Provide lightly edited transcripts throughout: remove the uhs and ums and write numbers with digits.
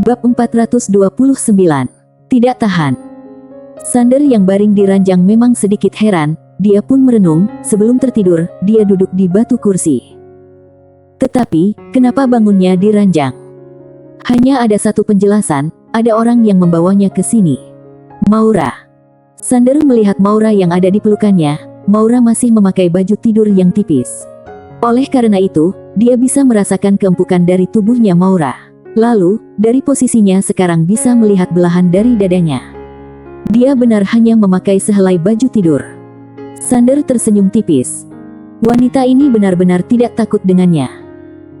Bab 429. Tidak tahan. Sander yang baring di ranjang memang sedikit heran. Dia pun merenung. Sebelum tertidur, dia duduk di batu kursi. Tetapi, kenapa bangunnya di ranjang? Hanya ada satu penjelasan. Ada orang yang membawanya ke sini. Maura. Sander melihat Maura yang ada di pelukannya. Maura masih memakai baju tidur yang tipis. Oleh karena itu, dia bisa merasakan keempukan dari tubuhnya Maura. Lalu, dari posisinya sekarang bisa melihat belahan dari dadanya. Dia benar hanya memakai sehelai baju tidur. Sander tersenyum tipis. Wanita ini benar-benar tidak takut dengannya.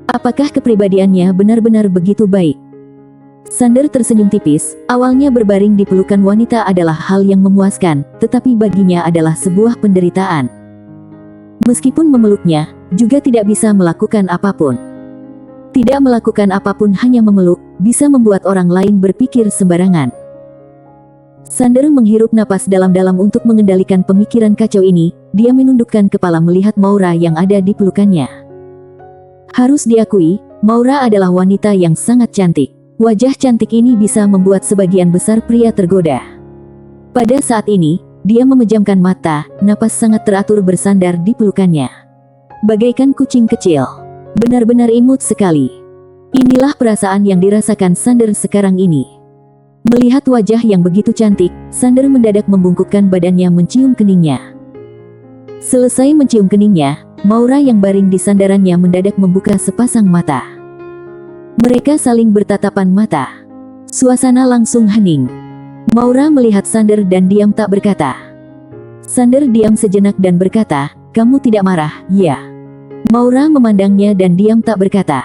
Apakah kepribadiannya benar-benar begitu baik? Sander tersenyum tipis. Awalnya berbaring di pelukan wanita adalah hal yang memuaskan, tetapi baginya adalah sebuah penderitaan. Meskipun memeluknya, juga tidak bisa melakukan apapun. Tidak melakukan apapun, hanya memeluk, bisa membuat orang lain berpikir sembarangan. Sander menghirup napas dalam-dalam untuk mengendalikan pemikiran kacau ini. Dia menundukkan kepala melihat Maura yang ada di pelukannya. Harus diakui, Maura adalah wanita yang sangat cantik. Wajah cantik ini bisa membuat sebagian besar pria tergoda. Pada saat ini, dia memejamkan mata, napas sangat teratur bersandar di pelukannya. Bagaikan kucing kecil. Benar-benar imut sekali. Inilah perasaan yang dirasakan Sander sekarang ini. Melihat wajah yang begitu cantik, Sander mendadak membungkukkan badannya mencium keningnya. Selesai mencium keningnya, Maura yang baring di sandarannya mendadak membuka sepasang mata. Mereka saling bertatapan mata. Suasana langsung hening. Maura melihat Sander dan diam tak berkata. Sander diam sejenak dan berkata, "Kamu tidak marah, ya?" Maura memandangnya dan diam tak berkata.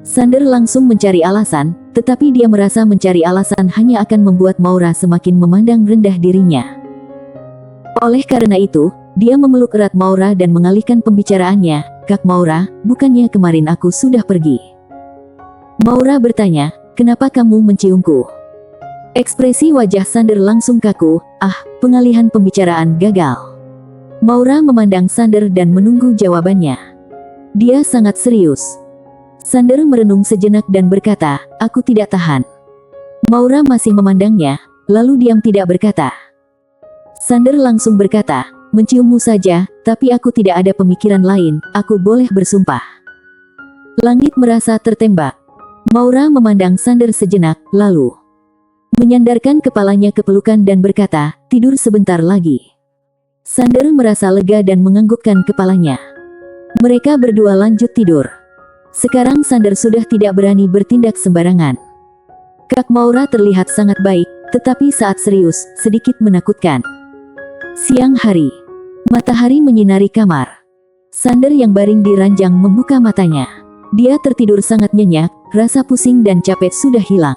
Sander langsung mencari alasan, tetapi dia merasa mencari alasan hanya akan membuat Maura semakin memandang rendah dirinya. Oleh karena itu, dia memeluk erat Maura dan mengalihkan pembicaraannya. "Kak Maura, bukannya kemarin aku sudah pergi?" Maura bertanya, "Kenapa kamu menciumku?" Ekspresi wajah Sander langsung kaku. Pengalihan pembicaraan gagal. Maura memandang Sander dan menunggu jawabannya. Dia sangat serius. Sander merenung sejenak dan berkata, "Aku tidak tahan." Maura masih memandangnya, lalu diam tidak berkata. Sander langsung berkata, "Menciummu saja, tapi aku tidak ada pemikiran lain, aku boleh bersumpah." Langit merasa tertembak. Maura memandang Sander sejenak, lalu menyandarkan kepalanya ke pelukan dan berkata, "Tidur sebentar lagi." Sander merasa lega dan menganggukkan kepalanya. Mereka berdua lanjut tidur. Sekarang Sander sudah tidak berani bertindak sembarangan. Kak Maura terlihat sangat baik, tetapi saat serius, sedikit menakutkan. Siang hari. Matahari menyinari kamar. Sander yang baring di ranjang membuka matanya. Dia tertidur sangat nyenyak, rasa pusing dan capek sudah hilang.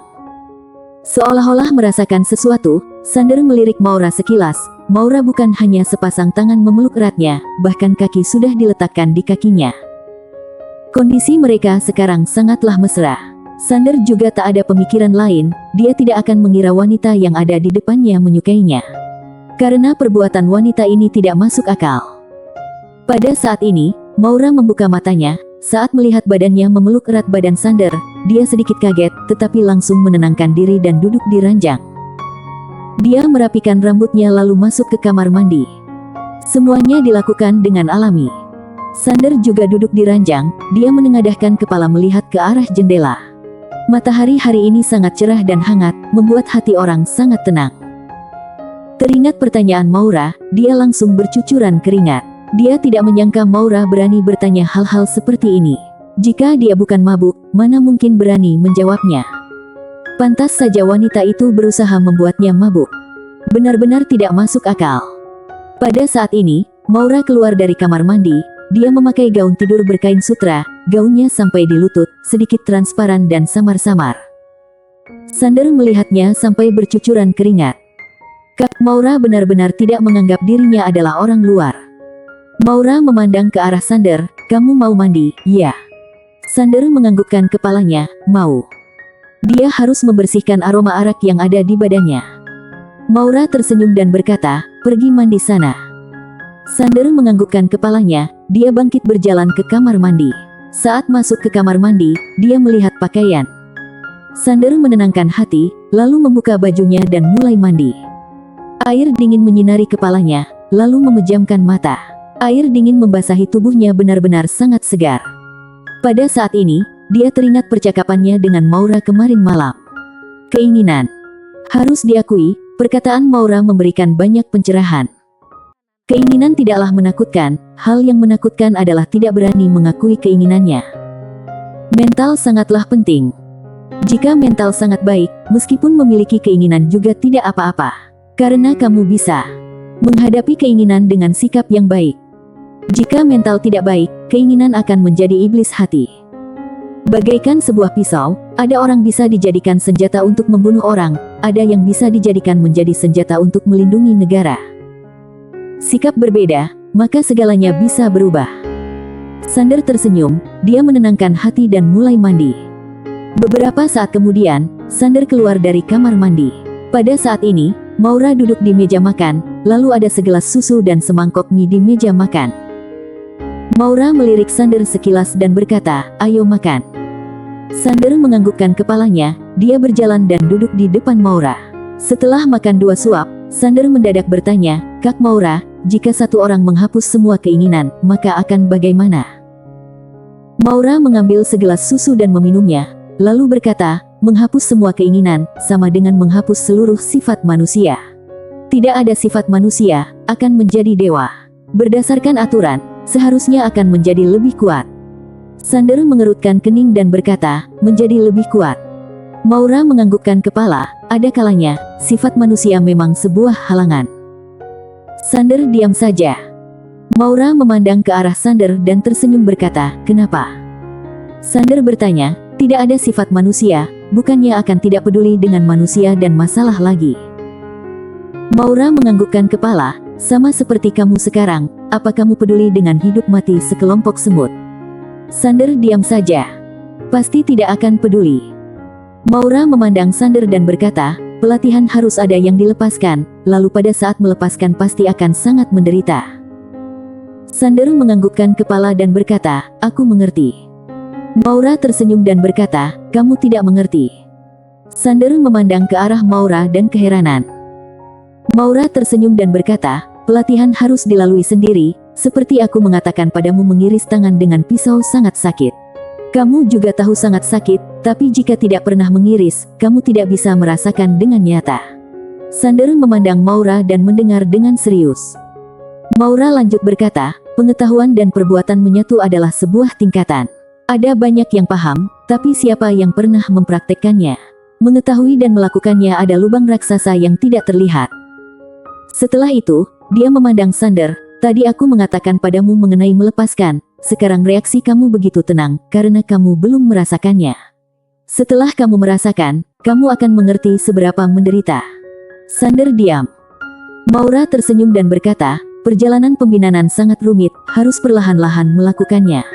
Seolah-olah merasakan sesuatu, Sander melirik Maura sekilas. Maura bukan hanya sepasang tangan memeluk eratnya, bahkan kaki sudah diletakkan di kakinya. Kondisi mereka sekarang sangatlah mesra. Sander juga tak ada pemikiran lain, dia tidak akan mengira wanita yang ada di depannya menyukainya. Karena perbuatan wanita ini tidak masuk akal. Pada saat ini, Maura membuka matanya, saat melihat badannya memeluk erat badan Sander, dia sedikit kaget, tetapi langsung menenangkan diri dan duduk di ranjang. Dia merapikan rambutnya lalu masuk ke kamar mandi. Semuanya dilakukan dengan alami. Sander juga duduk di ranjang, dia menengadahkan kepala melihat ke arah jendela. Matahari hari ini sangat cerah dan hangat, membuat hati orang sangat tenang. Teringat pertanyaan Maura, dia langsung bercucuran keringat. Dia tidak menyangka Maura berani bertanya hal-hal seperti ini. Jika dia bukan mabuk, mana mungkin berani menjawabnya. Pantas saja wanita itu berusaha membuatnya mabuk. Benar-benar tidak masuk akal. Pada saat ini, Maura keluar dari kamar mandi. Dia memakai gaun tidur berkain sutra, gaunnya sampai di lutut, sedikit transparan dan samar-samar. Sander melihatnya sampai bercucuran keringat. Kak Maura benar-benar tidak menganggap dirinya adalah orang luar. Maura memandang ke arah Sander, "Kamu mau mandi, ya?" Sander menganggukkan kepalanya, "Mau." Dia harus membersihkan aroma arak yang ada di badannya. Maura tersenyum dan berkata, "Pergi mandi sana." Sander menganggukkan kepalanya, dia bangkit berjalan ke kamar mandi. Saat masuk ke kamar mandi, dia melihat pakaian. Sander menenangkan hati, lalu membuka bajunya dan mulai mandi. Air dingin menyinari kepalanya, lalu memejamkan mata. Air dingin membasahi tubuhnya benar-benar sangat segar. Pada saat ini, dia teringat percakapannya dengan Maura kemarin malam. Keinginan. Harus diakui, perkataan Maura memberikan banyak pencerahan. Keinginan tidaklah menakutkan, hal yang menakutkan adalah tidak berani mengakui keinginannya. Mental sangatlah penting. Jika mental sangat baik, meskipun memiliki keinginan juga tidak apa-apa. Karena kamu bisa menghadapi keinginan dengan sikap yang baik. Jika mental tidak baik, keinginan akan menjadi iblis hati. Bagaikan sebuah pisau, ada orang bisa dijadikan senjata untuk membunuh orang, ada yang bisa dijadikan menjadi senjata untuk melindungi negara. Sikap berbeda, maka segalanya bisa berubah. Sander tersenyum, dia menenangkan hati dan mulai mandi. Beberapa saat kemudian, Sander keluar dari kamar mandi. Pada saat ini, Maura duduk di meja makan, lalu ada segelas susu dan semangkok mie di meja makan. Maura melirik Sander sekilas dan berkata, "Ayo makan." Sander menganggukkan kepalanya, dia berjalan dan duduk di depan Maura. Setelah makan 2 suap, Sander mendadak bertanya, "Kak Maura, jika satu orang menghapus semua keinginan, maka akan bagaimana?" Maura mengambil segelas susu dan meminumnya, lalu berkata, "Menghapus semua keinginan, sama dengan menghapus seluruh sifat manusia. Tidak ada sifat manusia, akan menjadi dewa. Berdasarkan aturan, seharusnya akan menjadi lebih kuat." Sander mengerutkan kening dan berkata, "Menjadi lebih kuat." Maura menganggukkan kepala, ada kalanya, sifat manusia memang sebuah halangan. Sander diam saja. Maura memandang ke arah Sander dan tersenyum berkata, "Kenapa?" Sander bertanya, "Tidak ada sifat manusia, bukannya akan tidak peduli dengan manusia dan masalah lagi?" Maura menganggukkan kepala, "Sama seperti kamu sekarang, apa kamu peduli dengan hidup mati sekelompok semut?" Sander diam saja. "Pasti tidak akan peduli." Maura memandang Sander dan berkata, "Pelatihan harus ada yang dilepaskan, lalu pada saat melepaskan pasti akan sangat menderita." Sander menganggukkan kepala dan berkata, "Aku mengerti." Maura tersenyum dan berkata, "Kamu tidak mengerti." Sander memandang ke arah Maura dan keheranan. Maura tersenyum dan berkata, "Pelatihan harus dilalui sendiri, seperti aku mengatakan padamu mengiris tangan dengan pisau sangat sakit. Kamu juga tahu sangat sakit, tapi jika tidak pernah mengiris, kamu tidak bisa merasakan dengan nyata." Sander memandang Maura dan mendengar dengan serius. Maura lanjut berkata, "Pengetahuan dan perbuatan menyatu adalah sebuah tingkatan. Ada banyak yang paham, tapi siapa yang pernah mempraktekkannya? Mengetahui dan melakukannya ada lubang raksasa yang tidak terlihat." Setelah itu, dia memandang Sander, "Tadi aku mengatakan padamu mengenai melepaskan, sekarang reaksi kamu begitu tenang, karena kamu belum merasakannya. Setelah kamu merasakan, kamu akan mengerti seberapa menderita." Sander diam. Maura tersenyum dan berkata, "Perjalanan pembinaan sangat rumit, harus perlahan-lahan melakukannya."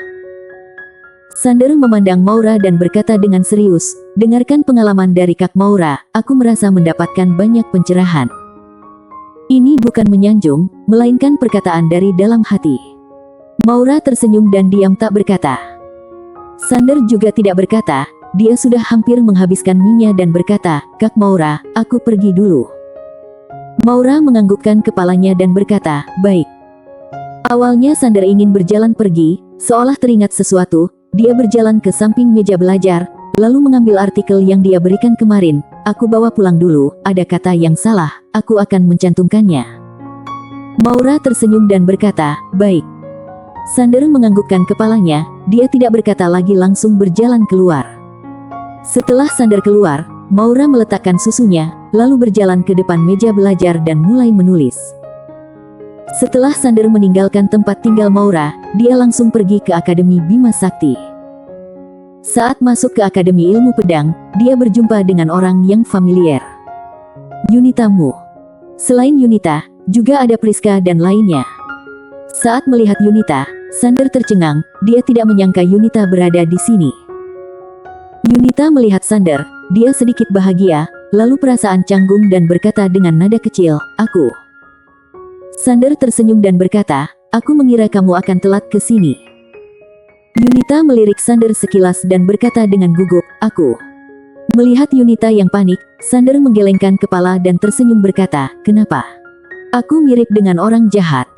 Sander memandang Maura dan berkata dengan serius, "Dengarkan pengalaman dari Kak Maura, aku merasa mendapatkan banyak pencerahan." Ini bukan menyanjung, melainkan perkataan dari dalam hati. Maura tersenyum dan diam tak berkata. Sander juga tidak berkata, dia sudah hampir menghabiskan minyak dan berkata, "Kak Maura, aku pergi dulu." Maura menganggukkan kepalanya dan berkata, "Baik." Awalnya Sander ingin berjalan pergi, seolah teringat sesuatu, dia berjalan ke samping meja belajar, lalu mengambil artikel yang dia berikan kemarin. "Aku bawa pulang dulu, ada kata yang salah, aku akan mencantumkannya." Maura tersenyum dan berkata, "Baik." Sander menganggukkan kepalanya, dia tidak berkata lagi langsung berjalan keluar. Setelah Sander keluar, Maura meletakkan susunya, lalu berjalan ke depan meja belajar dan mulai menulis. Setelah Sander meninggalkan tempat tinggal Maura, dia langsung pergi ke Akademi Bima Sakti. Saat masuk ke Akademi Ilmu Pedang, dia berjumpa dengan orang yang familiar. Yunita Mu. Selain Yunita, juga ada Priska dan lainnya. Saat melihat Yunita, Sander tercengang, dia tidak menyangka Yunita berada di sini. Yunita melihat Sander, dia sedikit bahagia, lalu perasaan canggung dan berkata dengan nada kecil, "Aku." Sander tersenyum dan berkata, "Aku mengira kamu akan telat ke sini." Yunita melirik Sander sekilas dan berkata dengan gugup, "Aku Melihat Yunita yang panik, Sander menggelengkan kepala dan tersenyum berkata, "Kenapa? Aku mirip dengan orang jahat."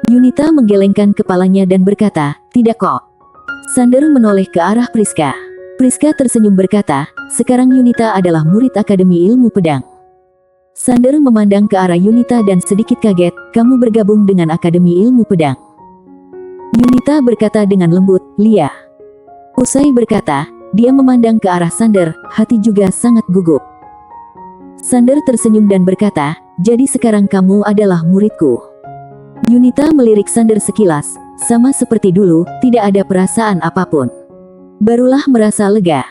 Yunita menggelengkan kepalanya dan berkata, "Tidak kok." Sander menoleh ke arah Priska. Priska tersenyum berkata, "Sekarang Yunita adalah murid Akademi Ilmu Pedang." Sander memandang ke arah Yunita dan sedikit kaget, "Kamu bergabung dengan Akademi Ilmu Pedang?" Yunita berkata dengan lembut, "Lia." Usai berkata, dia memandang ke arah Sander, hati juga sangat gugup. Sander tersenyum dan berkata, "Jadi sekarang kamu adalah muridku." Yunita melirik Sander sekilas, sama seperti dulu, tidak ada perasaan apapun. Barulah merasa lega.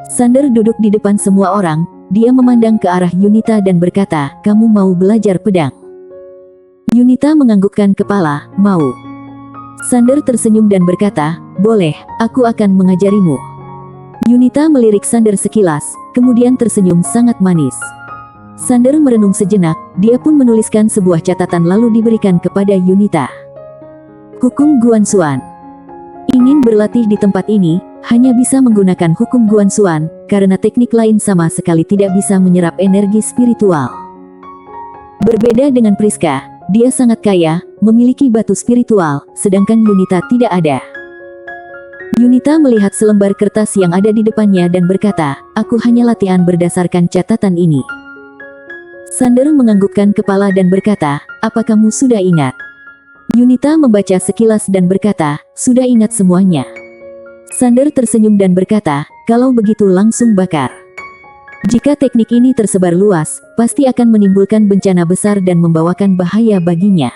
Sander duduk di depan semua orang, dia memandang ke arah Yunita dan berkata, "Kamu mau belajar pedang?" Yunita menganggukkan kepala, "Mau." Sander tersenyum dan berkata, "Boleh, aku akan mengajarimu." Yunita melirik Sander sekilas, kemudian tersenyum sangat manis. Sander merenung sejenak, dia pun menuliskan sebuah catatan lalu diberikan kepada Yunita. Hukum Guanxuan. Ingin berlatih di tempat ini, hanya bisa menggunakan hukum Guanxuan, karena teknik lain sama sekali tidak bisa menyerap energi spiritual. Berbeda dengan Priska, dia sangat kaya, memiliki batu spiritual, sedangkan Yunita tidak ada. Yunita melihat selembar kertas yang ada di depannya dan berkata, "Aku hanya latihan berdasarkan catatan ini." Sander menganggukkan kepala dan berkata, "Apa kamu sudah ingat?" Yunita membaca sekilas dan berkata, "Sudah ingat semuanya." Sander tersenyum dan berkata, "Kalau begitu langsung bakar. Jika teknik ini tersebar luas, pasti akan menimbulkan bencana besar dan membawakan bahaya baginya."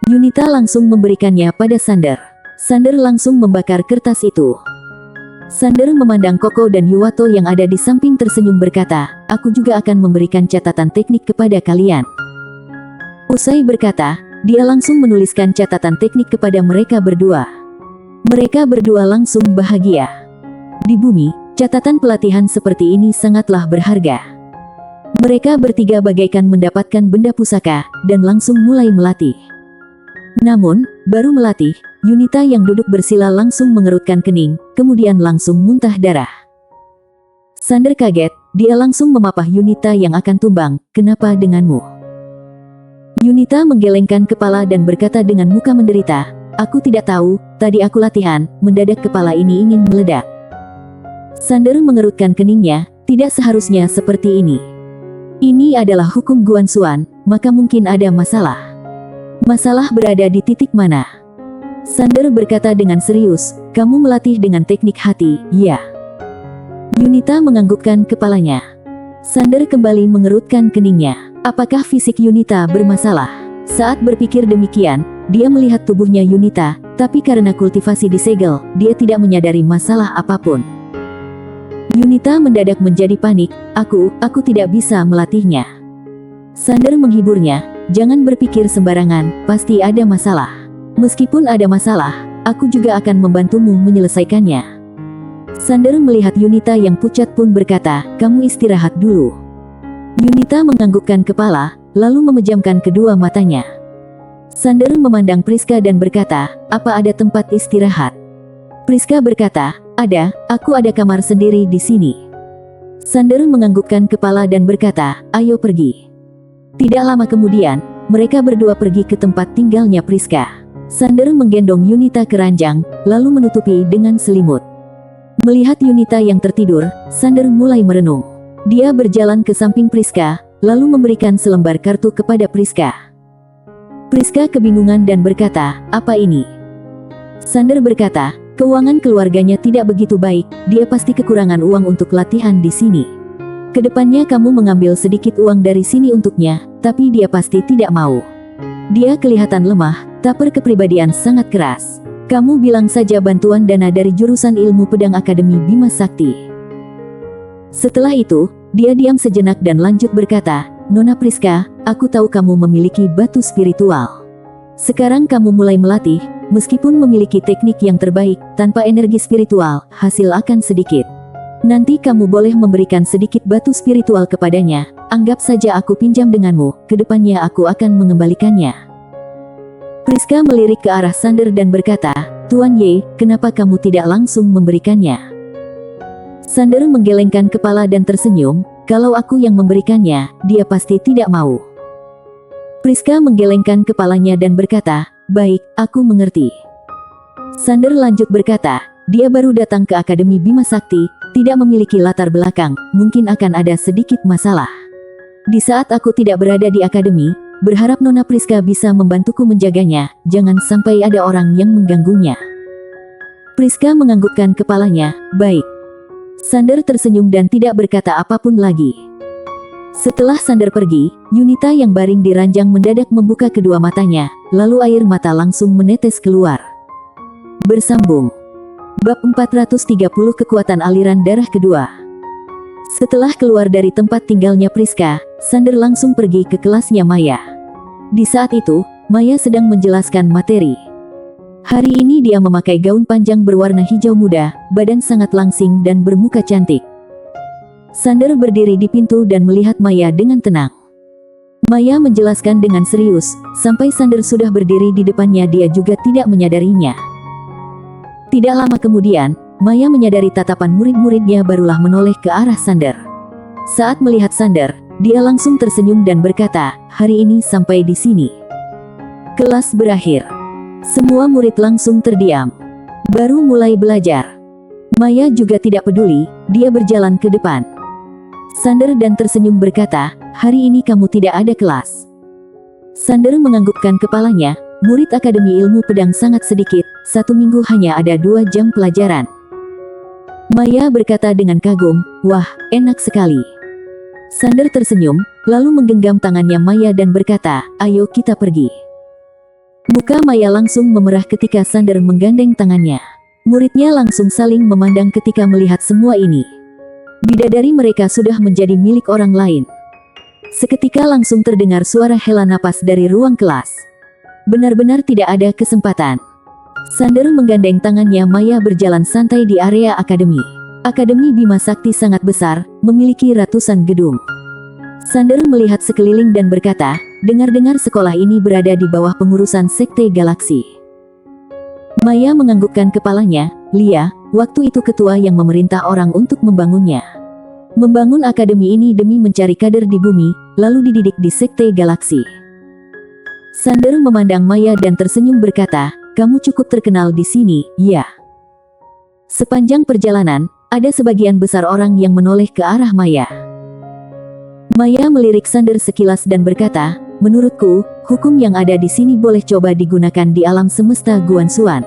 Yunita langsung memberikannya pada Sander. Sander langsung membakar kertas itu. Sander memandang Koko dan Yuwato yang ada di samping tersenyum berkata, "Aku juga akan memberikan catatan teknik kepada kalian." Usai berkata, dia langsung menuliskan catatan teknik kepada mereka berdua. Mereka berdua langsung bahagia. Di bumi, catatan pelatihan seperti ini sangatlah berharga. Mereka bertiga bagaikan mendapatkan benda pusaka, dan langsung mulai melatih. Namun, baru melatih, Yunita yang duduk bersila langsung mengerutkan kening, kemudian langsung muntah darah. Sander kaget, dia langsung memapah Yunita yang akan tumbang, "Kenapa denganmu?" Yunita menggelengkan kepala dan berkata dengan muka menderita, "Aku tidak tahu, tadi aku latihan, mendadak kepala ini ingin meledak." Sander mengerutkan keningnya, "Tidak seharusnya seperti ini. Ini adalah hukum Guanxuan, maka mungkin ada masalah." "Masalah berada di titik mana?" Sander berkata dengan serius, "Kamu melatih dengan teknik hati, ya?" Yunita menganggukkan kepalanya. Sander kembali mengerutkan keningnya. Apakah fisik Yunita bermasalah? Saat berpikir demikian, dia melihat tubuhnya Yunita, tapi karena kultivasi disegel, dia tidak menyadari masalah apapun. Yunita mendadak menjadi panik, aku tidak bisa melatihnya." Sander menghiburnya, "Jangan berpikir sembarangan, pasti ada masalah. Meskipun ada masalah, aku juga akan membantumu menyelesaikannya." Sander melihat Yunita yang pucat pun berkata, "Kamu istirahat dulu." Yunita menganggukkan kepala, lalu memejamkan kedua matanya. Sander memandang Priska dan berkata, "Apa ada tempat istirahat?" Priska berkata, "Ada, aku ada kamar sendiri di sini." Sander menganggukkan kepala dan berkata, "Ayo pergi." Tidak lama kemudian, mereka berdua pergi ke tempat tinggalnya Priska. Sander menggendong Yunita ke ranjang, lalu menutupi dengan selimut. Melihat Yunita yang tertidur, Sander mulai merenung. Dia berjalan ke samping Priska, lalu memberikan selembar kartu kepada Priska. Priska kebingungan dan berkata, "Apa ini?" Sander berkata, "Keuangan keluarganya tidak begitu baik, dia pasti kekurangan uang untuk latihan di sini. Kedepannya kamu mengambil sedikit uang dari sini untuknya, tapi dia pasti tidak mau. Dia kelihatan lemah, tak berkepribadian sangat keras. Kamu bilang saja bantuan dana dari jurusan ilmu pedang Akademi Bima Sakti." Setelah itu, dia diam sejenak dan lanjut berkata, "Nona Priska, aku tahu kamu memiliki batu spiritual. Sekarang kamu mulai melatih, meskipun memiliki teknik yang terbaik, tanpa energi spiritual, hasil akan sedikit. Nanti kamu boleh memberikan sedikit batu spiritual kepadanya, anggap saja aku pinjam denganmu, kedepannya aku akan mengembalikannya." Priska melirik ke arah Sander dan berkata, "Tuan Ye, kenapa kamu tidak langsung memberikannya?" Sander menggelengkan kepala dan tersenyum, kalau aku yang memberikannya, dia pasti tidak mau. Priska menggelengkan kepalanya dan berkata, baik, aku mengerti. Sander lanjut berkata, dia baru datang ke Akademi Bima Sakti, tidak memiliki latar belakang, mungkin akan ada sedikit masalah. Di saat aku tidak berada di akademi, berharap Nona Priska bisa membantuku menjaganya, jangan sampai ada orang yang mengganggunya. Priska menganggukkan kepalanya, baik. Sander tersenyum dan tidak berkata apapun lagi. Setelah Sander pergi, Yunita yang baring di ranjang mendadak membuka kedua matanya, lalu air mata langsung menetes keluar. Bersambung. Bab 430 Kekuatan Aliran Darah Kedua. Setelah keluar dari tempat tinggalnya Priska, Sander langsung pergi ke kelasnya Maya. Di saat itu, Maya sedang menjelaskan materi. Hari ini dia memakai gaun panjang berwarna hijau muda, badan sangat langsing dan bermuka cantik. Sander berdiri di pintu dan melihat Maya dengan tenang. Maya menjelaskan dengan serius, sampai Sander sudah berdiri di depannya dia juga tidak menyadarinya. Tidak lama kemudian, Maya menyadari tatapan murid-muridnya barulah menoleh ke arah Sander. Saat melihat Sander, dia langsung tersenyum dan berkata, hari ini sampai di sini. Kelas berakhir. Semua murid langsung terdiam. Baru mulai belajar. Maya juga tidak peduli, dia berjalan ke depan. Sander dan tersenyum berkata, hari ini kamu tidak ada kelas. Sander menganggukkan kepalanya, murid Akademi Ilmu Pedang sangat sedikit, 1 minggu hanya ada 2 jam pelajaran. Maya berkata dengan kagum, wah, enak sekali. Sander tersenyum, lalu menggenggam tangannya Maya dan berkata, ayo kita pergi. Muka Maya langsung memerah ketika Sander menggandeng tangannya. Muridnya langsung saling memandang ketika melihat semua ini. Bidadari mereka sudah menjadi milik orang lain. Seketika langsung terdengar suara hela napas dari ruang kelas. Benar-benar tidak ada kesempatan. Sander menggandeng tangannya Maya berjalan santai di area akademi. Akademi Bima Sakti sangat besar, memiliki ratusan gedung. Sander melihat sekeliling dan berkata, dengar-dengar sekolah ini berada di bawah pengurusan Sekte Galaksi. Maya menganggukkan kepalanya, Lia, waktu itu ketua yang memerintah orang untuk membangunnya. Membangun akademi ini demi mencari kader di bumi, lalu dididik di Sekte Galaksi. Sander memandang Maya dan tersenyum berkata, kamu cukup terkenal di sini, ya. Sepanjang perjalanan, ada sebagian besar orang yang menoleh ke arah Maya. Maya melirik Sander sekilas dan berkata, menurutku, hukum yang ada di sini boleh coba digunakan di alam semesta Guansuan.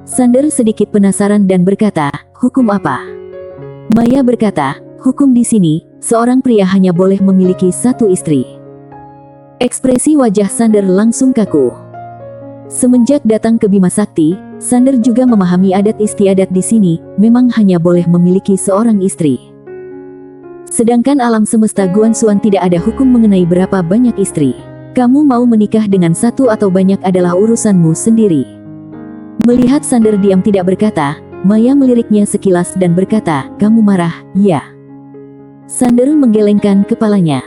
Sander sedikit penasaran dan berkata, hukum apa? Maya berkata, hukum di sini, seorang pria hanya boleh memiliki 1 istri. Ekspresi wajah Sander langsung kaku. Semenjak datang ke Bima Sakti, Sander juga memahami adat istiadat di sini, memang hanya boleh memiliki seorang istri. Sedangkan alam semesta Guansuan tidak ada hukum mengenai berapa banyak istri. Kamu mau menikah dengan 1 atau banyak adalah urusanmu sendiri. Melihat Sander diam tidak berkata, Maya meliriknya sekilas dan berkata, kamu marah, ya. Sander menggelengkan kepalanya.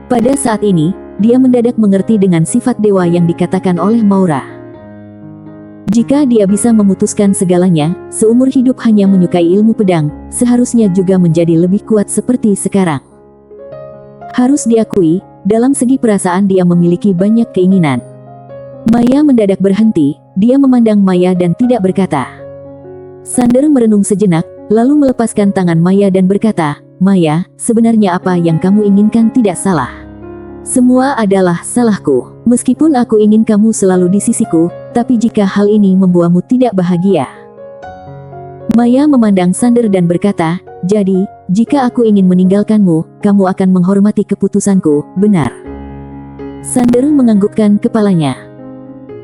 Pada saat ini, dia mendadak mengerti dengan sifat dewa yang dikatakan oleh Maura. Jika dia bisa memutuskan segalanya, seumur hidup hanya menyukai ilmu pedang, seharusnya juga menjadi lebih kuat seperti sekarang. Harus diakui, dalam segi perasaan dia memiliki banyak keinginan. Maya mendadak berhenti, dia memandang Maya dan tidak berkata. Sander merenung sejenak, lalu melepaskan tangan Maya dan berkata, Maya, sebenarnya apa yang kamu inginkan tidak salah. Semua adalah salahku. Meskipun aku ingin kamu selalu di sisiku, tapi jika hal ini membuatmu tidak bahagia. Maya memandang Sander dan berkata, jadi, jika aku ingin meninggalkanmu, kamu akan menghormati keputusanku, benar? Sander menganggukkan kepalanya.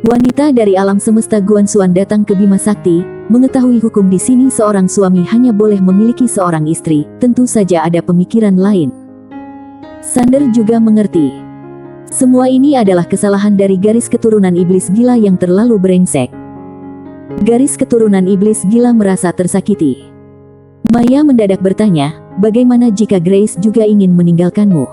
Wanita dari alam semesta Guansuan datang ke Bima Sakti, mengetahui hukum di sini seorang suami hanya boleh memiliki seorang istri, tentu saja ada pemikiran lain. Sander juga mengerti. Semua ini adalah kesalahan dari garis keturunan iblis gila yang terlalu brengsek. Garis keturunan iblis gila merasa tersakiti. Maya mendadak bertanya, bagaimana jika Grace juga ingin meninggalkanmu?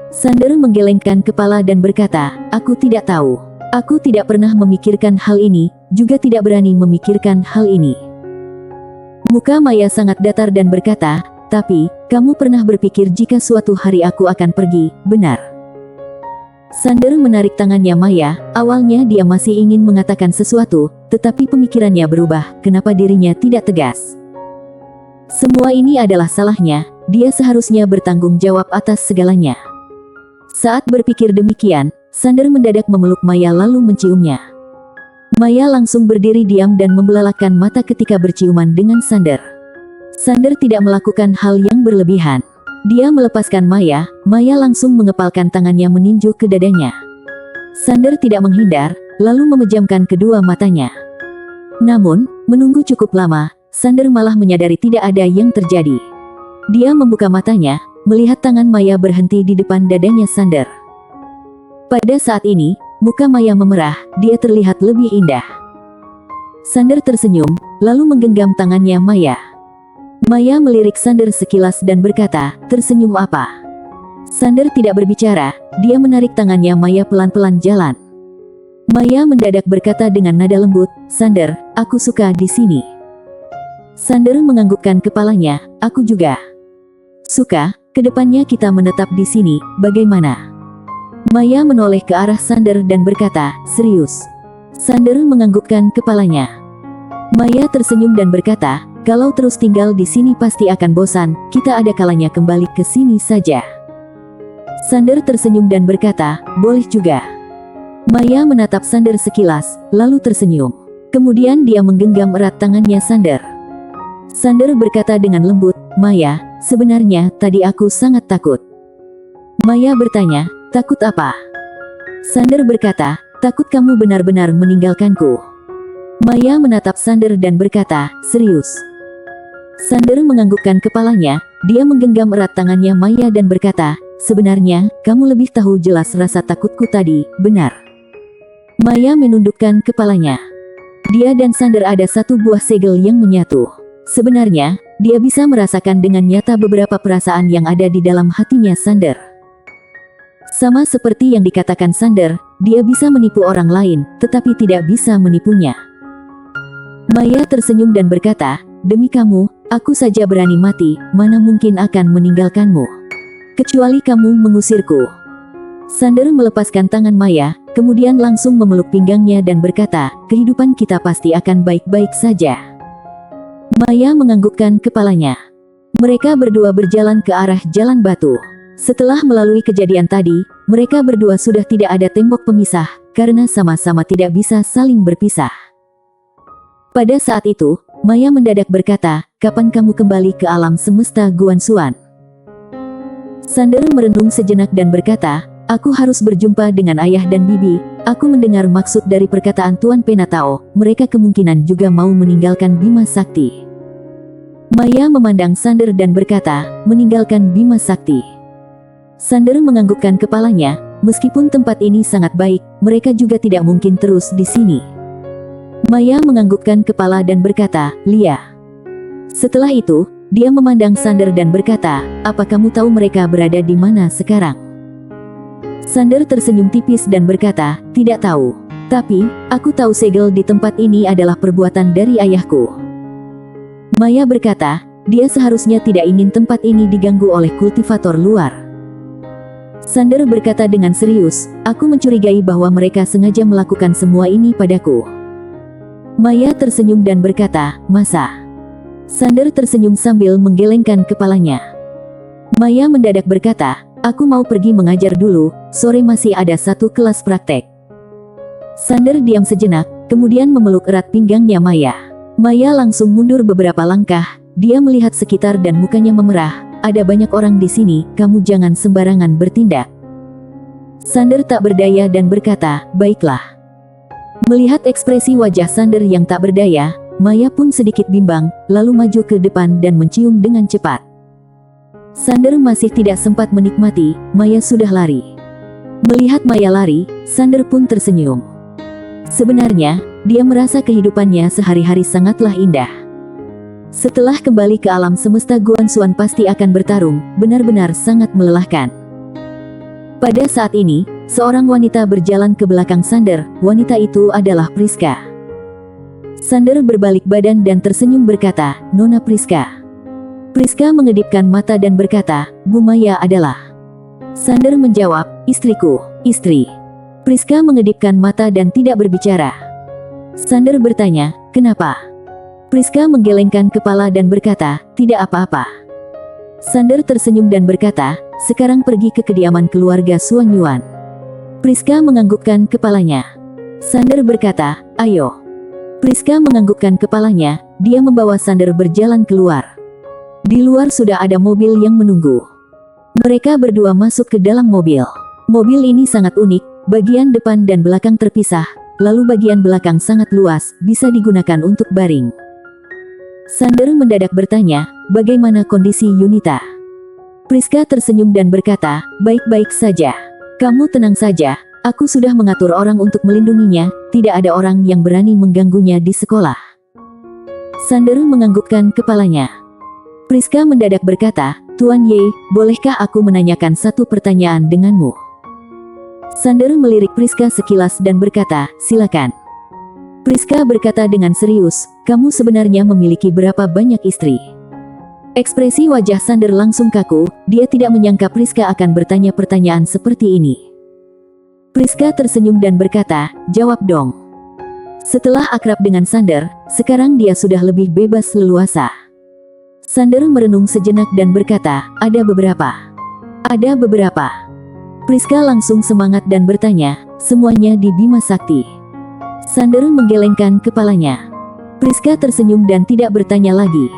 Sander menggelengkan kepala dan berkata, aku tidak tahu. Aku tidak pernah memikirkan hal ini, juga tidak berani memikirkan hal ini. Muka Maya sangat datar dan berkata, "Tapi, kamu pernah berpikir jika suatu hari aku akan pergi, benar?" Sander menarik tangannya Maya. Awalnya dia masih ingin mengatakan sesuatu, tetapi pemikirannya berubah. Kenapa dirinya tidak tegas? Semua ini adalah salahnya, dia seharusnya bertanggung jawab atas segalanya. Saat berpikir demikian, Sander mendadak memeluk Maya lalu menciumnya. Maya langsung berdiri diam dan membelalakkan mata ketika berciuman dengan Sander. Sander tidak melakukan hal yang berlebihan. Dia melepaskan Maya, Maya langsung mengepalkan tangannya meninju ke dadanya. Sander tidak menghindar, lalu memejamkan kedua matanya. Namun, menunggu cukup lama, Sander malah menyadari tidak ada yang terjadi. Dia membuka matanya, melihat tangan Maya berhenti di depan dadanya Sander. Pada saat ini, muka Maya memerah, dia terlihat lebih indah. Sander tersenyum, lalu menggenggam tangannya Maya. Maya melirik Sander sekilas dan berkata, "Tersenyum apa?" Sander tidak berbicara, dia menarik tangannya Maya pelan-pelan jalan. Maya mendadak berkata dengan nada lembut, "Sander, aku suka di sini." Sander menganggukkan kepalanya, "Aku juga suka, kedepannya kita menetap di sini, bagaimana?" Maya menoleh ke arah Sander dan berkata, "Serius?" Sander menganggukkan kepalanya. Maya tersenyum dan berkata, "Kalau terus tinggal di sini pasti akan bosan, kita ada kalanya kembali ke sini saja." Sander tersenyum dan berkata, "Boleh juga." Maya menatap Sander sekilas, lalu tersenyum. Kemudian dia menggenggam erat tangannya Sander. Sander berkata dengan lembut, "Maya, sebenarnya tadi aku sangat takut." Maya bertanya, "Takut apa?" Sander berkata, "Takut kamu benar-benar meninggalkanku." Maya menatap Sander dan berkata, "Serius?" Sander menganggukkan kepalanya, dia menggenggam erat tangannya Maya dan berkata, "Sebenarnya, kamu lebih tahu jelas rasa takutku tadi, benar?" Maya menundukkan kepalanya. Dia dan Sander ada satu buah segel yang menyatu. Sebenarnya, dia bisa merasakan dengan nyata beberapa perasaan yang ada di dalam hatinya Sander. Sama seperti yang dikatakan Sander, dia bisa menipu orang lain, tetapi tidak bisa menipunya. Maya tersenyum dan berkata, "Demi kamu, aku saja berani mati, mana mungkin akan meninggalkanmu. Kecuali kamu mengusirku." Sander melepaskan tangan Maya, kemudian langsung memeluk pinggangnya dan berkata, "Kehidupan kita pasti akan baik-baik saja." Maya menganggukkan kepalanya. Mereka berdua berjalan ke arah jalan batu. Setelah melalui kejadian tadi, mereka berdua sudah tidak ada tembok pemisah, karena sama-sama tidak bisa saling berpisah. Pada saat itu, Maya mendadak berkata, "Kapan kamu kembali ke alam semesta Guansuan?" Sander merenung sejenak dan berkata, "Aku harus berjumpa dengan ayah dan bibi. Aku mendengar maksud dari perkataan Tuan Penatao, mereka kemungkinan juga mau meninggalkan Bima Sakti." Maya memandang Sander dan berkata, "Meninggalkan Bima Sakti?" Sander menganggukkan kepalanya, meskipun tempat ini sangat baik, mereka juga tidak mungkin terus di sini. Maya menganggukkan kepala dan berkata, "Lia." Setelah itu, dia memandang Sander dan berkata, "Apa kamu tahu mereka berada di mana sekarang?" Sander tersenyum tipis dan berkata, "Tidak tahu. Tapi, aku tahu segel di tempat ini adalah perbuatan dari ayahku." Maya berkata, dia seharusnya tidak ingin tempat ini diganggu oleh kultivator luar. Sander berkata dengan serius, "Aku mencurigai bahwa mereka sengaja melakukan semua ini padaku." Maya tersenyum dan berkata, "Masa?" Sander tersenyum sambil menggelengkan kepalanya. Maya mendadak berkata, "Aku mau pergi mengajar dulu, sore masih ada satu kelas praktek." Sander diam sejenak, kemudian memeluk erat pinggangnya Maya. Maya langsung mundur beberapa langkah, dia melihat sekitar dan mukanya memerah. "Ada banyak orang di sini, kamu jangan sembarangan bertindak." Sander tak berdaya dan berkata, "Baiklah." Melihat ekspresi wajah Sander yang tak berdaya, Maya pun sedikit bimbang, lalu maju ke depan dan mencium dengan cepat. Sander masih tidak sempat menikmati, Maya sudah lari. Melihat Maya lari, Sander pun tersenyum. Sebenarnya, dia merasa kehidupannya sehari-hari sangatlah indah. Setelah kembali ke alam semesta Guansuan pasti akan bertarung, benar-benar sangat melelahkan. Pada saat ini, seorang wanita berjalan ke belakang Sander, wanita itu adalah Priska. Sander berbalik badan dan tersenyum berkata, "Nona Priska." Priska mengedipkan mata dan berkata, "Bu Maya adalah..." Sander menjawab, "Istriku, istri." Priska mengedipkan mata dan tidak berbicara. Sander bertanya, "Kenapa?" Priska menggelengkan kepala dan berkata, "Tidak apa-apa." Sander tersenyum dan berkata, "Sekarang pergi ke kediaman keluarga Suan Yuan." Priska menganggukkan kepalanya. Sander berkata, "Ayo." Priska menganggukkan kepalanya, dia membawa Sander berjalan keluar. Di luar sudah ada mobil yang menunggu. Mereka berdua masuk ke dalam mobil. Mobil ini sangat unik, bagian depan dan belakang terpisah, lalu bagian belakang sangat luas, bisa digunakan untuk baring. Sander mendadak bertanya, "Bagaimana kondisi Yunita?" Priska tersenyum dan berkata, "Baik-baik saja. Kamu tenang saja, aku sudah mengatur orang untuk melindunginya, tidak ada orang yang berani mengganggunya di sekolah." Sander menganggukkan kepalanya. Priska mendadak berkata, "Tuan Ye, bolehkah aku menanyakan satu pertanyaan denganmu?" Sander melirik Priska sekilas dan berkata, "Silakan." Priska berkata dengan serius, "Kamu sebenarnya memiliki berapa banyak istri?" Ekspresi wajah Sander langsung kaku, dia tidak menyangka Priska akan bertanya pertanyaan seperti ini. Priska tersenyum dan berkata, "Jawab dong." Setelah akrab dengan Sander, sekarang dia sudah lebih bebas leluasa. Sander merenung sejenak dan berkata, "Ada beberapa." "Ada beberapa." Priska langsung semangat dan bertanya, "Semuanya di Bima Sakti?" Sander menggelengkan kepalanya. Priska tersenyum dan tidak bertanya lagi.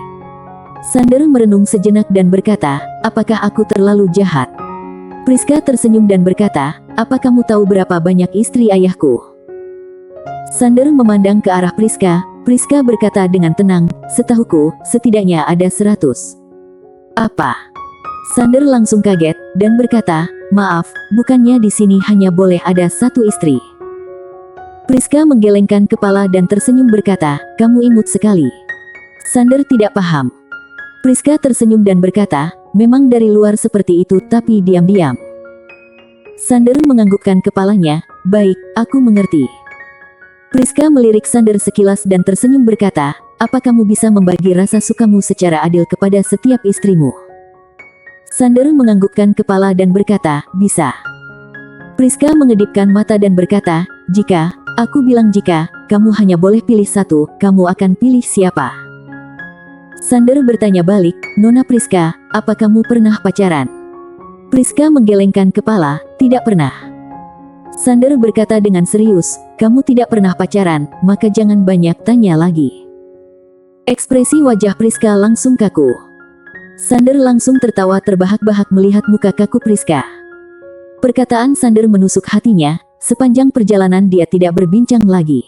Sander merenung sejenak dan berkata, "Apakah aku terlalu jahat?" Priska tersenyum dan berkata, "Apa kamu tahu berapa banyak istri ayahku?" Sander memandang ke arah Priska. Priska berkata dengan tenang, "Setahuku, setidaknya ada 100. "Apa?" Sander langsung kaget, dan berkata, "Maaf, bukannya di sini hanya boleh ada 1 istri." Priska menggelengkan kepala dan tersenyum berkata, "Kamu imut sekali." Sander tidak paham. Priska tersenyum dan berkata, "Memang dari luar seperti itu tapi diam-diam." Sander menganggukkan kepalanya, "Baik, aku mengerti." Priska melirik Sander sekilas dan tersenyum berkata, "Apa kamu bisa membagi rasa sukamu secara adil kepada setiap istrimu?" Sander menganggukkan kepala dan berkata, "Bisa." Priska mengedipkan mata dan berkata, "Jika, aku bilang jika, kamu hanya boleh pilih 1, kamu akan pilih siapa?" Sander bertanya balik, "Nona Priska, apa kamu pernah pacaran?" Priska menggelengkan kepala, "Tidak pernah." Sander berkata dengan serius, "Kamu tidak pernah pacaran, maka jangan banyak tanya lagi." Ekspresi wajah Priska langsung kaku. Sander langsung tertawa terbahak-bahak melihat muka kaku Priska. Perkataan Sander menusuk hatinya, sepanjang perjalanan dia tidak berbincang lagi.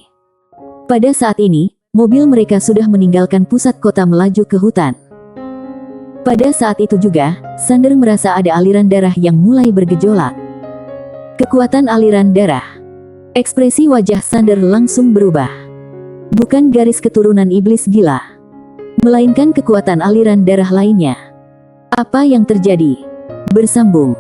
Pada saat ini, mobil mereka sudah meninggalkan pusat kota melaju ke hutan. Pada saat itu juga, Sander merasa ada aliran darah yang mulai bergejolak. Kekuatan aliran darah. Ekspresi wajah Sander langsung berubah. Bukan garis keturunan iblis gila, melainkan kekuatan aliran darah lainnya. Apa yang terjadi? Bersambung.